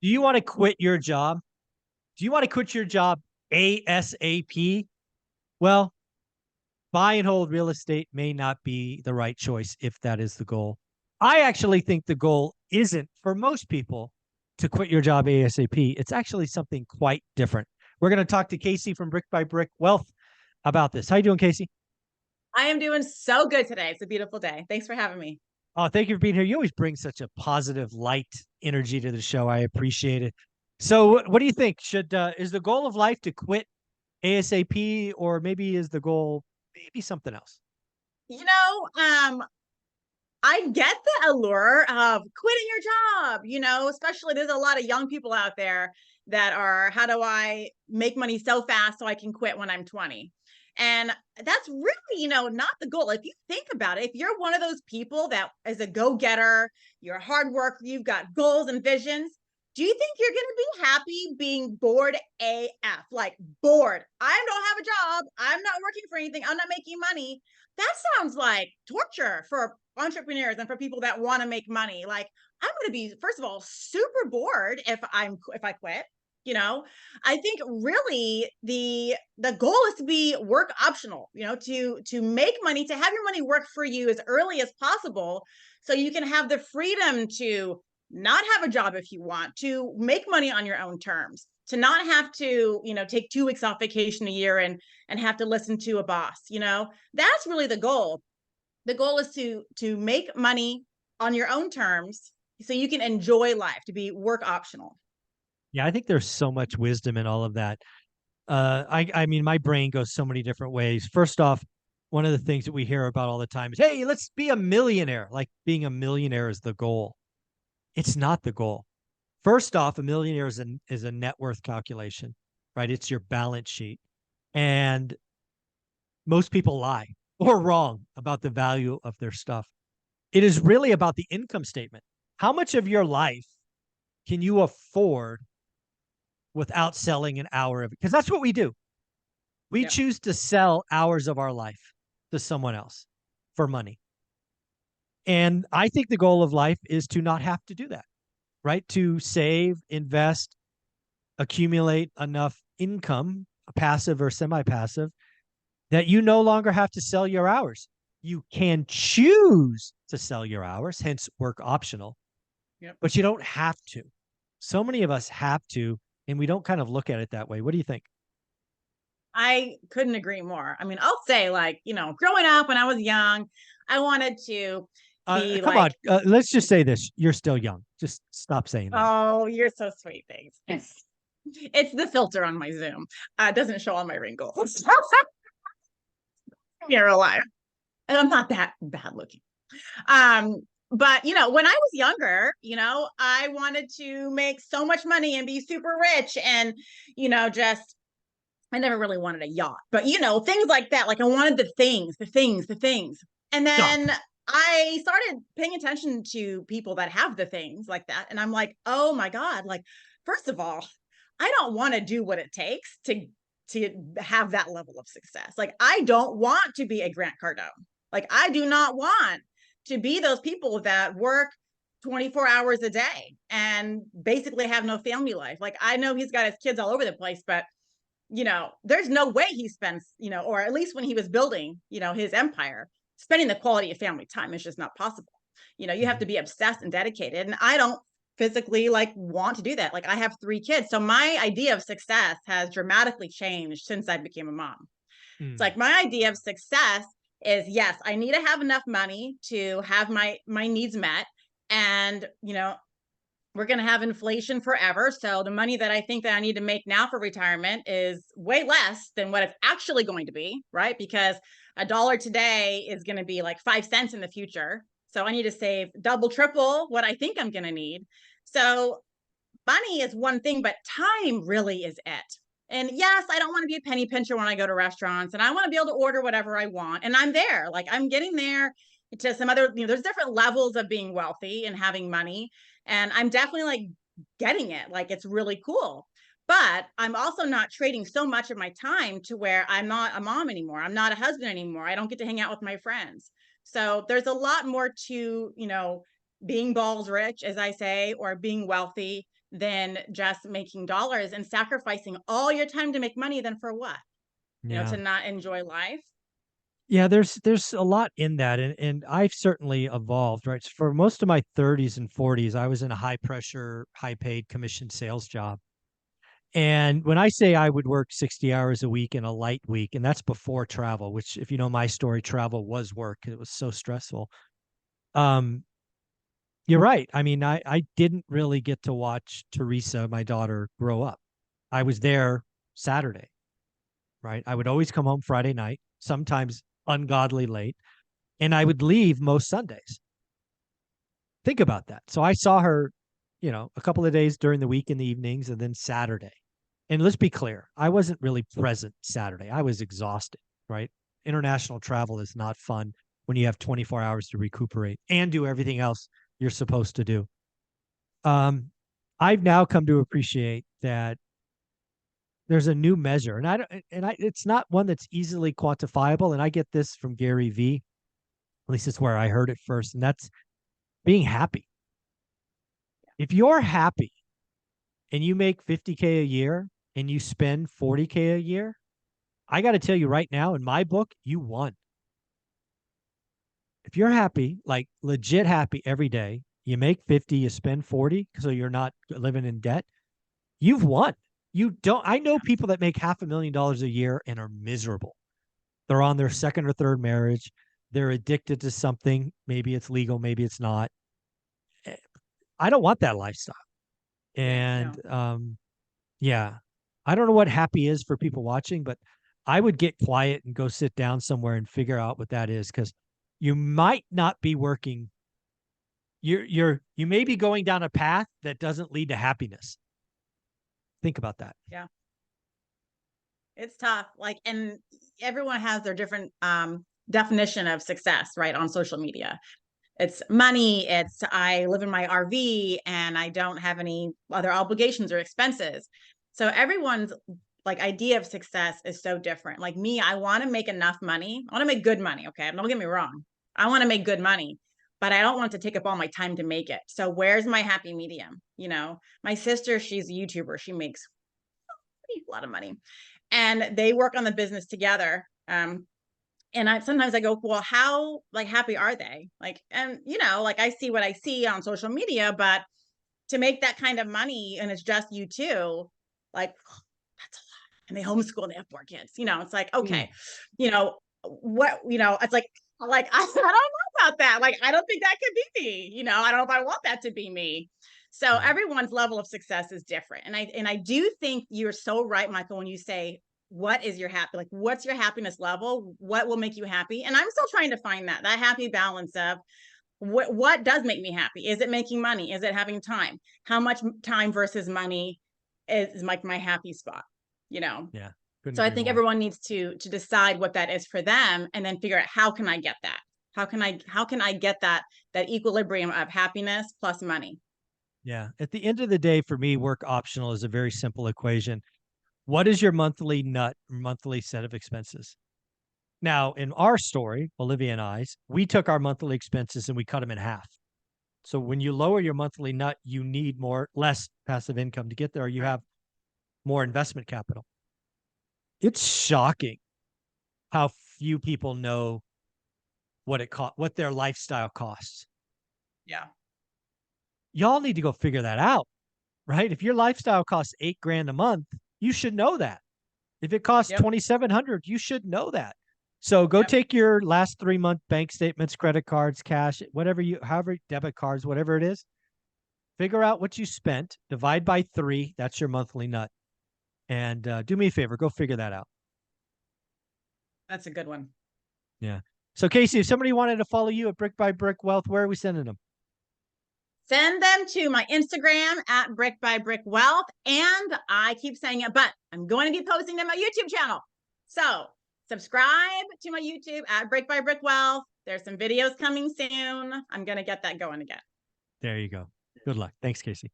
Do you want to quit your job? Do you want to quit your job ASAP? Well, buy and hold real estate may not be the right choice if that is the goal. I actually think the goal isn't for most people to quit your job ASAP. It's actually something quite different. We're going to talk to Casey from Brick by Brick Wealth about this. How you doing, Casey? I am doing so good today. It's a beautiful day. Thanks for having me. Oh, thank you for being here. You always bring such a positive, light energy to the show. I appreciate it. So, what do you think? Should is the goal of life to quit ASAP, or maybe is the goal maybe something else? You know, I get the allure of quitting your job, especially there's a lot of young people out there that are, how do I make money so fast so I can quit when I'm 20? And that's really, not the goal. If you think about it, if you're one of those people that is a go-getter, you're a hard worker, you've got goals and visions, do you think you're going to be happy being bored AF? Like bored. I don't have a job. I'm not working for anything. I'm not making money. That sounds like torture for entrepreneurs and for people that want to make money. Like I'm going to be, first of all, super bored if I quit. You know, I think really the goal is to be work optional, to make money, to have your money work for you as early as possible so you can have the freedom to not have a job if you want, to make money on your own terms, to not have to, take 2 weeks off vacation a year and have to listen to a boss. That's really the goal. The goal is to make money on your own terms so you can enjoy life, to be work optional. Yeah, I think there's so much wisdom in all of that. I mean, my brain goes so many different ways. First off, one of the things that we hear about all the time is, "Hey, let's be a millionaire." Like being a millionaire is the goal. It's not the goal. First off, a millionaire is a net worth calculation, right? It's your balance sheet, and most people lie or wrong about the value of their stuff. It is really about the income statement. How much of your life can you afford without selling an hour of it? Because that's what we do. We Yep. choose to sell hours of our life to someone else for money. And I think the goal of life is to not have to do that, right? To save, invest, accumulate enough income, passive or semi passive, that you no longer have to sell your hours. You can choose to sell your hours, hence work optional, Yep. but you don't have to. So many of us have to, and we don't kind of look at it that way. What do you think? I couldn't agree more. I mean, I'll say, like, growing up when I was young, I wanted to be Come on. like, Let's just say this. You're still young. Just stop saying that. oh, you're so sweet. Thanks. It's the filter on my Zoom. It doesn't show all my wrinkles. You're alive. And I'm not that bad looking. Um, but when I was younger, I wanted to make so much money and be super rich and, just I never really wanted a yacht, but things like that. Like I wanted the things. And Stop. then I started paying attention to people that have the things like that. And I'm like, oh my God, like, first of all, I don't want to do what it takes to have that level of success. Like I don't want to be a Grant Cardone. Like I do not want to be those people that work 24 hours a day and basically have no family life. Like I know he's got his kids all over the place, but there's no way he spends, or at least when he was building, his empire, spending the quality of family time is just not possible. You have to be obsessed and dedicated. And I don't physically like want to do that. Like I have 3 kids. So my idea of success has dramatically changed since I became a mom. It's Mm. like my idea of success is yes, I need to have enough money to have my needs met. And, we're going to have inflation forever. So the money that I think that I need to make now for retirement is way less than what it's actually going to be, right? Because a dollar today is going to be like 5 cents in the future. So I need to save double, triple what I think I'm going to need. So money is one thing, but time really is it. And yes, I don't want to be a penny pincher when I go to restaurants and I want to be able to order whatever I want. And I'm there, like I'm getting there to some other, there's different levels of being wealthy and having money. And I'm definitely like getting it. Like it's really cool. But I'm also not trading so much of my time to where I'm not a mom anymore. I'm not a husband anymore. I don't get to hang out with my friends. So there's a lot more to, being balls rich, as I say, or being wealthy than just making dollars and sacrificing all your time to make money. Then for what? Yeah. To not enjoy life. Yeah, there's a lot in that, and I've certainly evolved, right? So for most of my 30s and 40s, I was in a high pressure, high paid commission sales job. And when I say I would work 60 hours a week in a light week, and that's before travel, which if you know my story, travel was work. It was so stressful. Um, you're right. I mean, I didn't really get to watch Teresa, my daughter, grow up. I was there Saturday, right? I would always come home Friday night, sometimes ungodly late, and I would leave most Sundays. Think about that. So I saw her, a couple of days during the week in the evenings and then Saturday. And let's be clear, I wasn't really present Saturday. I was exhausted, right? International travel is not fun when you have 24 hours to recuperate and do everything else you're supposed to do. Um, I've now come to appreciate that there's a new measure, and it's not one that's easily quantifiable. And I get this from Gary V. At least it's where I heard it first, and that's being happy. If you're happy and you make 50K a year and you spend 40K a year, I got to tell you right now, in my book, you won. If you're happy, like legit happy every day, you make 50, you spend 40, so you're not living in debt, you've won. I know people that make $500,000 a year and are miserable. They're on their second or third marriage. They're addicted to something. Maybe it's legal, maybe it's not. I don't want that lifestyle. Yeah, no. And yeah, I don't know what happy is for people watching, but I would get quiet and go sit down somewhere and figure out what that is, because you might not be working. You may be going down a path that doesn't lead to happiness. Think about that. Yeah. It's tough. Like, and everyone has their different definition of success, right? On social media. It's money, it's I live in my RV and I don't have any other obligations or expenses. So everyone's like idea of success is so different. Like me, I want to make enough money. I want to make good money. Okay. Don't get me wrong. I want to make good money, but I don't want to take up all my time to make it. So where's my happy medium? My sister, she's a YouTuber. She makes a lot of money and they work on the business together. And I sometimes I go, well, how like happy are they? Like, and like I see what I see on social media, but to make that kind of money and it's just you two, like that's a lot. And they homeschool, they have 4 kids. It's like, Mm. okay, what, it's like I don't know about that. Like, I don't think that could be me. I don't know if I want that to be me. So Right. everyone's level of success is different. And I do think you're so right, Michael, when you say what is your happy, like what's your happiness level, what will make you happy, and I'm still trying to find that happy balance of what does make me happy. Is it making money? Is it having time? How much time versus money is like my happy spot, Yeah. Couldn't so I agree think more. everyone needs to decide what that is for them and then figure out how can I get that, how can I get that equilibrium of happiness plus money. Yeah. At the end of the day, for me, work optional is a very simple equation. What is your monthly set of expenses? Now, in our story, Olivia and I's, we took our monthly expenses and we cut them in half. So when you lower your monthly nut, you need less passive income to get there. You Right. have more investment capital. It's shocking how few people know what their lifestyle costs. Yeah. Y'all need to go figure that out, right? If your lifestyle costs $8,000 a month, you should know that. If it costs Yep. 2,700, you should know that. So go Yep. take your last 3 month bank statements, credit cards, cash, however, debit cards, whatever it is, figure out what you spent, divide by 3. That's your monthly nut. And do me a favor, go figure that out. That's a good one. Yeah. So Casey, if somebody wanted to follow you at Brick by Brick Wealth, where are we sending them? Send them to my Instagram at Brick by Brick Wealth. And I keep saying it, but I'm going to be posting them on my YouTube channel. So subscribe to my YouTube at Brick by Brick Wealth. There's some videos coming soon. I'm going to get that going again. There you go. Good luck. Thanks, Casey.